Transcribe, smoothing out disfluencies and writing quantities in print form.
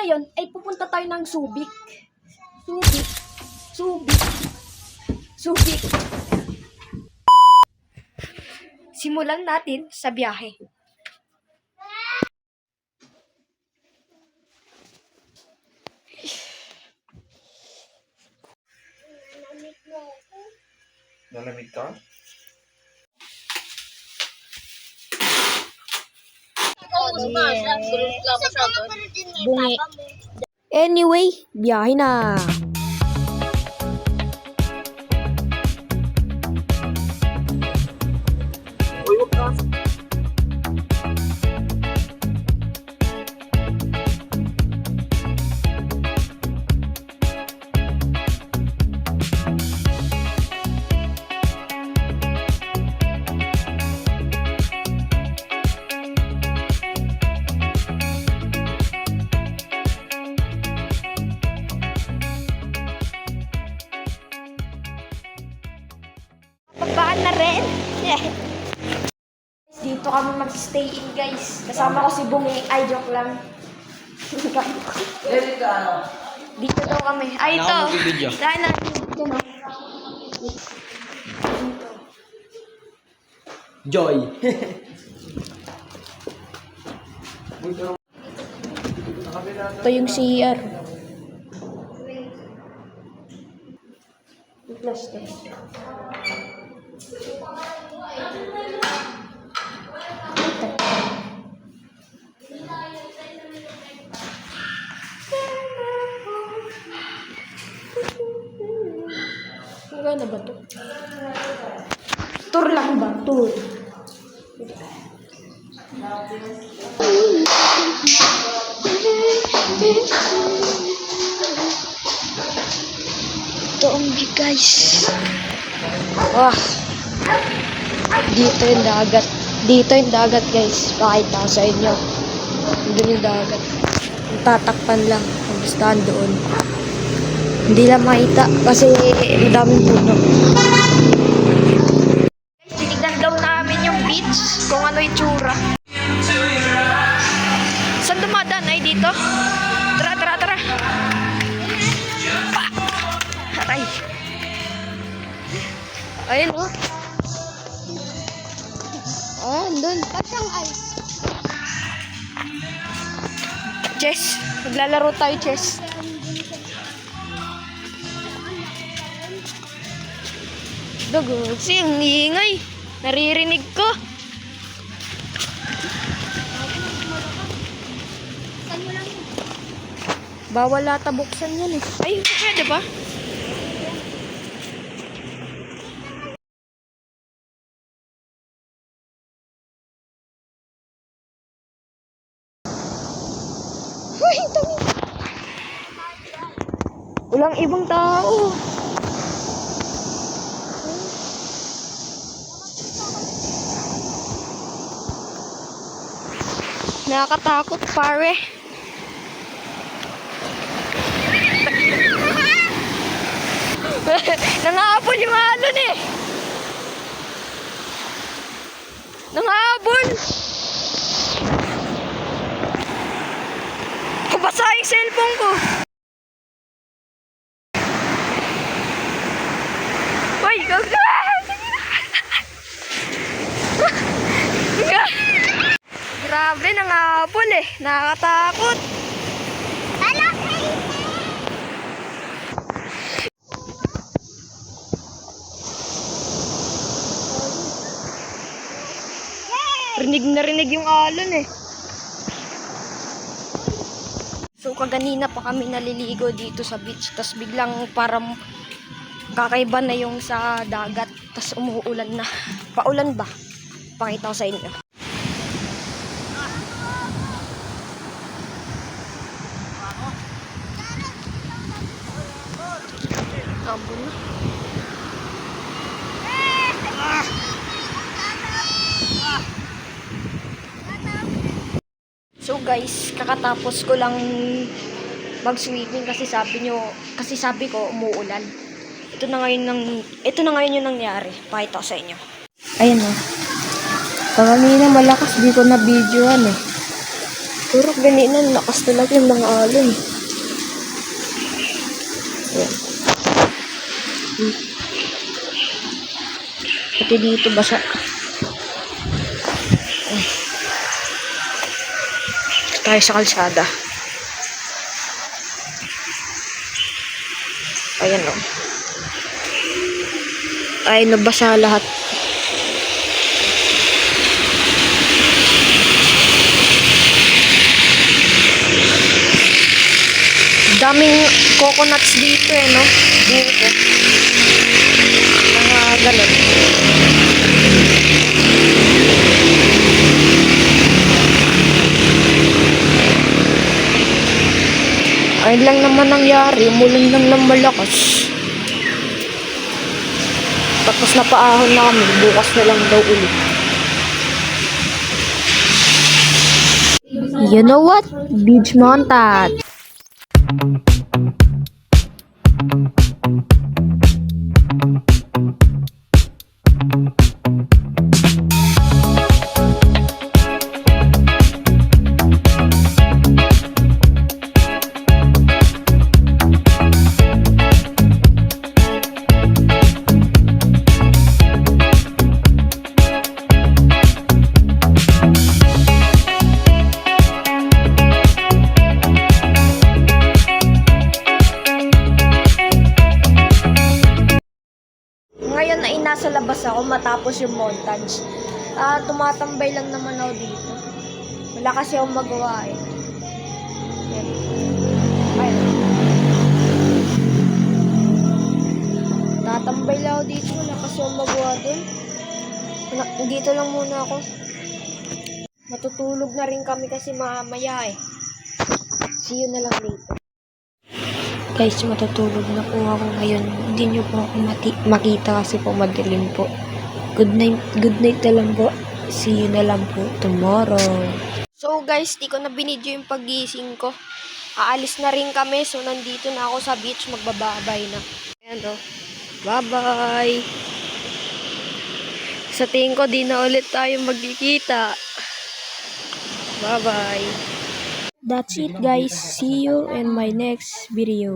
ngayon ay pupunta tayo ng Subic. Subic. Subic. Subic. Simulan natin sa biyahe. Nalamig ka? Bungi. Anyway, biyahe na. Pagbaan na rin. Dito kami mag-stay in, guys. Kasama ko si Bungi. Ay, joke lang. Dito daw kami. Ay, ito. Dahil na. Dito na. Joy! Ito yung CR. Plastic. Magana ba ito? Tour lang ba? Tour. Ito ang guys. Wah. Dito yung dagat. Dito yung dagat, guys. Pakita ko sa inyo. Doon yung dagat. Tatakpan lang. Pustahan doon. Hindi lang makita kasi madaming puno. Tinignan daw namin yung beach kung ano yung tsura. Saan dumadaan ay dito? Tara, tara, tara. Pa! Aray. Ayun o. Oh, andun. Pasang ice. Chess. Maglalaro tayo chess. Dagotsi, ang ingay. Naririnig ko. Bawal ata buksan yan eh. Ay, pwede ba? Uy, dami. Walang ibang tao. Nakakatakot, pare. Nangahabol yung alon eh. Nangahabol. Kabasa yung cellphone ko. Uy, gaga. Grabe, nangahabol eh. Nakakatakot. Rinig na rinig yung alon eh. So kaganina pa kami naliligo dito sa beach. Tapos biglang parang kakaiba na yung sa dagat. Tapos umuulan na. Paulan ba? Pakita ko sa inyo. Abo na. So guys, kakatapos ko lang mag-swimming kasi sabi ko umuulan. Ito na ngayon yung nangyari. Pakita ko sa inyo. Ayan o. Kanina malakas, di ko na videoan eh. Puro ganinan, lakas talaga yung mga alon. Ayan. Pati dito basa. Tayo sa kalsada. Ayan o. Ay, nabasa lahat. Daming coconuts dito no? Dito. Mga ganun. Ay lang naman nangyari, umulan lang ng malakas. Tapos napaahon na kami, bukas na lang daw ulit. You know what? Beach montage. Ngayon ay nasa labas ako matapos yung montage. Tumatambay lang naman ako dito. Wala kasi akong magawa eh. Yan. Ayun. Tatambay lang ako dito. Wala kasi akong magawa dun. Dito lang muna ako. Matutulog na rin kami kasi mamaya eh. See you na lang later. Guys, matutulog na po ako ngayon. Hindi nyo po ako makita kasi po madilim po. Good night na lang po. See you na lang po tomorrow. So guys, di ko na binidyo yung paggising ko. Aalis na rin kami. So nandito na ako sa beach. Magbababay na. Ayan o. Bye-bye. Sa tingin ko, di na ulit tayo magkikita. Bye-bye. That's it guys. See you in my next video.